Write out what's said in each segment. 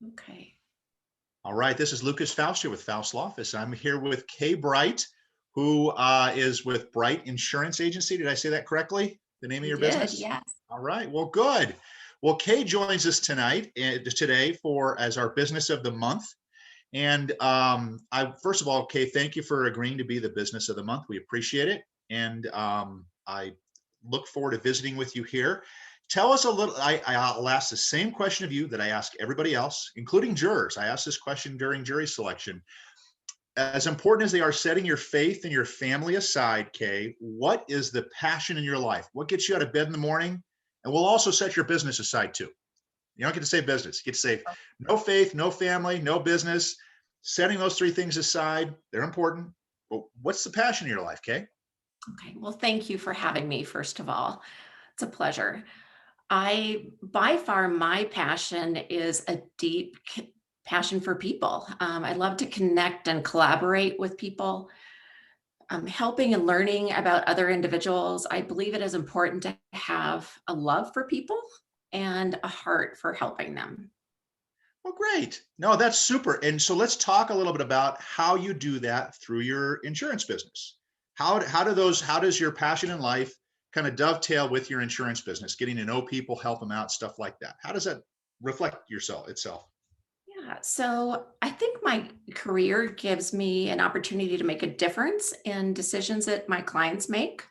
Okay. All right, this is Lucas Faust here with Faust Law Office. I'm here with Kay Bright, who is with Bright Insurance Agency. Did I say that correctly? The name of You your did, business? yes. All right, well, good. Well, Kay joins us today for as our business of the month. And I first of all, Kay, thank you for agreeing to be the business of the month. We appreciate it, and I look forward to visiting with you here. Tell us a little. I'll ask the same question of you that I ask everybody else, including jurors. I ask this question during jury selection. As important as they are, setting your faith and your family aside, Kay, what is the passion in your life? What gets you out of bed in the morning? And we'll also set your business aside too. You don't get to say business. You get to say no faith, no family, no business. Setting those three things aside, they're important. But what's the passion in your life, Kay? Okay. Well, thank you for having me, first of all. It's a pleasure. By far, my passion is a deep passion for people. I love to connect and collaborate with people, helping and learning about other individuals. I believe it is important to have a love for people and a heart for helping them. Well, great. No, that's super. And so let's talk a little bit about how you do that through your insurance business. How does your passion in life kind of dovetail with your insurance business, getting to know people, help them out, stuff like that? How does that reflect yourself itself? Yeah, so I think my career gives me an opportunity to make a difference in decisions that my clients make.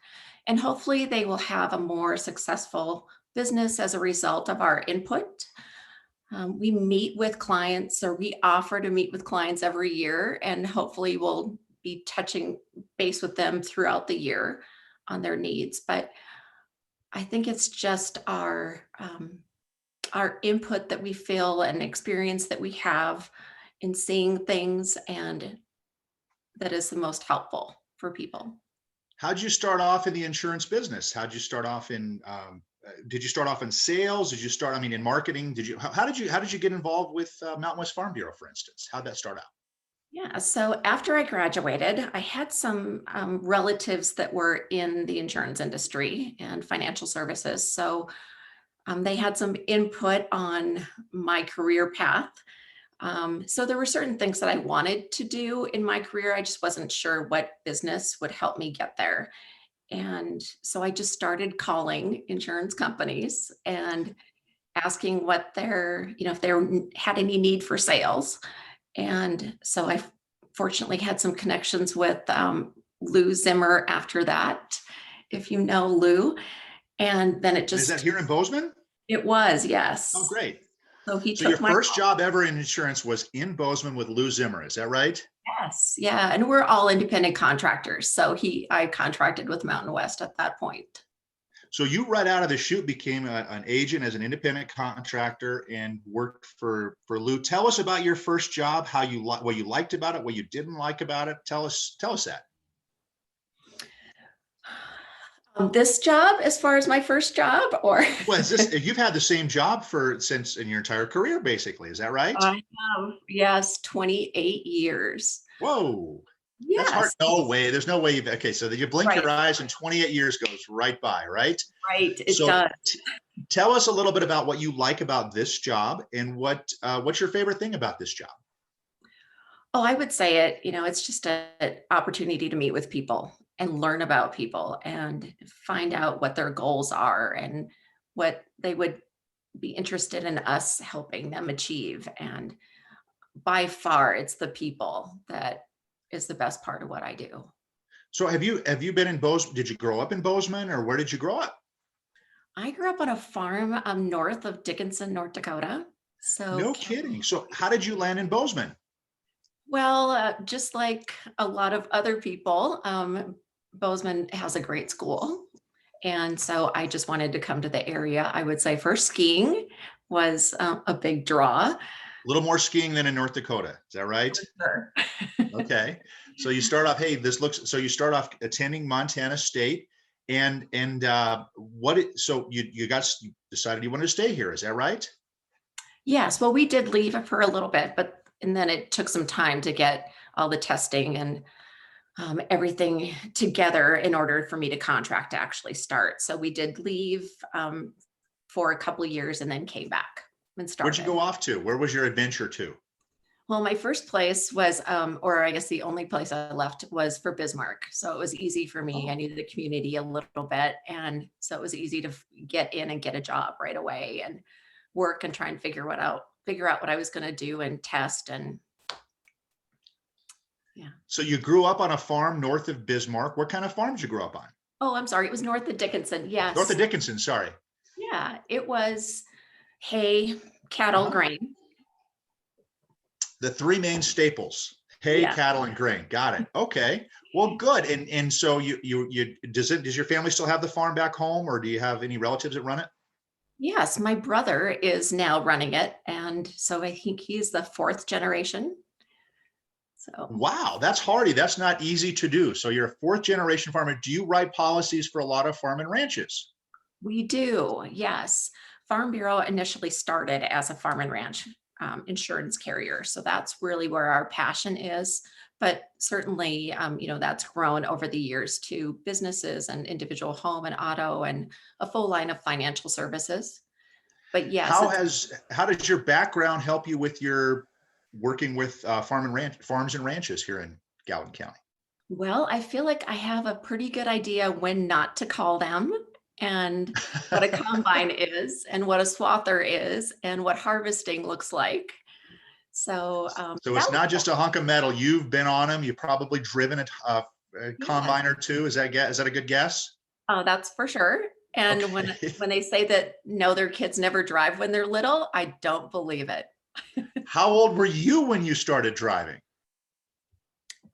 And hopefully, they will have a more successful business as a result of our input. We meet with clients, or we offer to meet with clients every year, and hopefully, we'll be touching base with them throughout the year on their needs. But I think it's just our input that we feel and experience that we have in seeing things, and that is the most helpful for people. How'd you start off in the insurance business? How'd you start off in, did you start off in sales? Did you start, I mean, in marketing? How did you get involved with Mountain West Farm Bureau, for instance? How'd that start out? Yeah, so after I graduated, I had some relatives that were in the insurance industry and financial services. So they had some input on my career path. So there were certain things that I wanted to do in my career. I just wasn't sure what business would help me get there. And so I just started calling insurance companies and asking what if they had any need for sales. And so I fortunately had some connections with Lou Zimmer after that, if you know Lou. And then And is that here in Bozeman? it was, Oh, yes. great. So he So your took my first call. job ever in insurance was in Bozeman with Lou Zimmer. Is that right? Yes, yeah. And we're all independent contractors. So I contracted with Mountain West at that point. So you right out of the chute became an agent as an independent contractor and worked for Lou. Tell us about your first job, how you like what you liked about it, what you didn't like about it. Tell us that. This job, as far as my first job, or Well, is this you've had the same job for since in your entire career, basically? Is that right? I have, yes, 28 years. Whoa, that's hard. Yes, No way. There's no way. Okay, so that you blink right, your eyes and 28 years goes right by, right? right. It So does. tell us a little bit about what you like about this job and what's your favorite thing about this job. Oh, I would say it's just an opportunity to meet with people and learn about people and find out what their goals are and what they would be interested in us helping them achieve. And by far, it's the people that is the best part of what I do. So have you been in Bozeman? Did you grow up in Bozeman or where did you grow up? I grew up on a farm north of Dickinson, North Dakota. So, No kidding. So how did you land in Bozeman? well, just like a lot of other people, Bozeman has a great school. And so I just wanted to come to the area. I would say first skiing was a big draw. A little more skiing than in North Dakota. Is that right? Sure. Okay. So you start off, hey, so you start off attending Montana State and so you decided you wanted to stay here. Is that right? Yes, well, we did leave for a little bit, and then it took some time to get all the testing and everything together in order for me to contract to actually start. So we did leave for a couple of years and then came back. and Where'd you started. go off to? Where was your adventure to? Well, my first place was, or I guess the only place I left was for Bismarck. So it was easy for me. I Oh, knew the community a little bit. And so it was easy to get in and get a job right away and work and try and figure out what I was going to do and test. And yeah. so you grew up on a farm north of Bismarck. What kind of farm did you grow up on? Oh, I'm sorry. It was north of Dickinson. North of Yes. Dickinson, sorry. Yeah. It was hay, cattle, Uh-huh. grain. The three main staples: hay, Yeah. cattle, and grain. Got it. Okay. Well, good. And so does your family still have the farm back home, or do you have any relatives that run it? Yes. My brother is now running it. And so I think he's the fourth generation. So. Wow, that's hardy. That's not easy to do. So you're a fourth generation farmer. Do you write policies for a lot of farm and ranches? We do, yes. Farm Bureau initially started as a farm and ranch insurance carrier. So that's really where our passion is. But certainly, that's grown over the years to businesses and individual home and auto and a full line of financial services. But yes, How does your background help you with your working with farms and ranches here in Gallatin County? well, I feel like I have a pretty good idea when not to call them and what a combine is and what a swather is and what harvesting looks like. So So that it's was, not just a hunk of metal. You've been on them. You've probably driven a yes, combine or two. Is that a good guess? oh, that's for sure. And when Okay. when they say that no, their kids never drive when they're little, I don't believe it. How old were you when you started driving?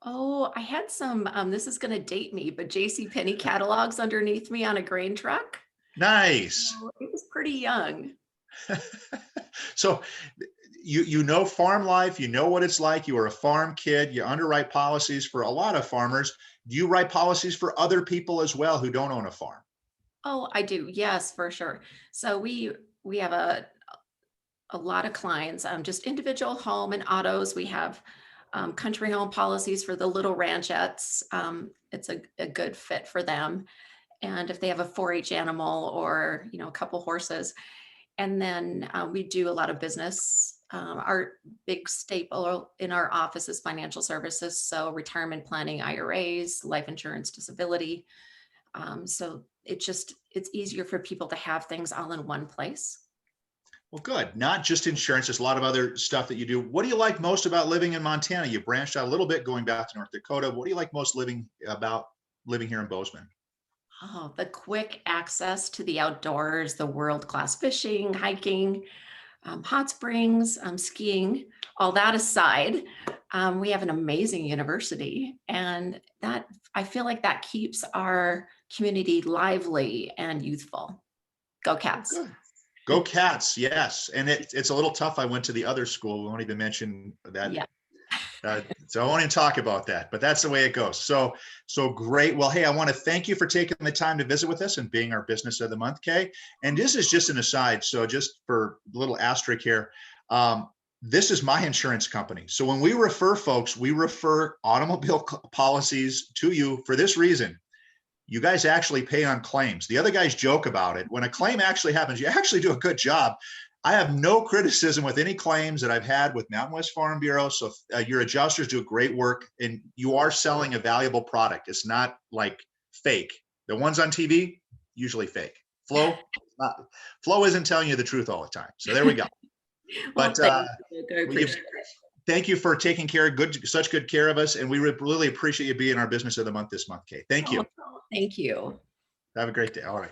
Oh, I had some, this is gonna date me, but J.C. Penney catalogs underneath me on a grain truck. Nice. So it was pretty young. So you know farm life, you know what it's like. You are a farm kid. You underwrite policies for a lot of farmers. Do you write policies for other people as well who don't own a farm? Oh, I do. Yes, for sure. So we have a lot of clients, just individual home and autos. We have country home policies for the little ranchettes. It's a good fit for them. And if they have a 4-H animal or a couple horses, and then we do a lot of business. Our big staple in our office is financial services, so retirement planning, IRAs, life insurance, disability. So it's easier for people to have things all in one place. Well, good. Not just insurance, there's a lot of other stuff that you do. What do you like most about living in Montana? You branched out a little bit going back to North Dakota. What do you like most living here in Bozeman? Oh, the quick access to the outdoors, the world-class fishing, hiking, hot springs, skiing, all that aside, we have an amazing university, and that I feel like that keeps our community lively and youthful. Go Oh, Cats! good. Go Cats, yes. And it's a little tough. I went to the other school. We won't even mention that. Yeah. So I won't even talk about that, but that's the way it goes. So great. Well, hey, I want to thank you for taking the time to visit with us and being our business of the month, Kay. And this is just an aside. So just for a little asterisk here, this is my insurance company. So when we refer folks, we refer automobile policies to you for this reason. You guys actually pay on claims. The other guys joke about it. When a claim actually happens, you actually do a good job. I have no criticism with any claims that I've had with Mountain West Farm Bureau. So your adjusters do great work, and you are selling a valuable product. It's not like fake. The ones on TV, usually fake. Flo isn't telling you the truth all the time. So there we go. Well, But thank you. I well, appreciate it. thank you for taking such good care of us. And we really appreciate you being our business of the month this month, Kate. Thank you. Oh, thank you. Have a great day. All right.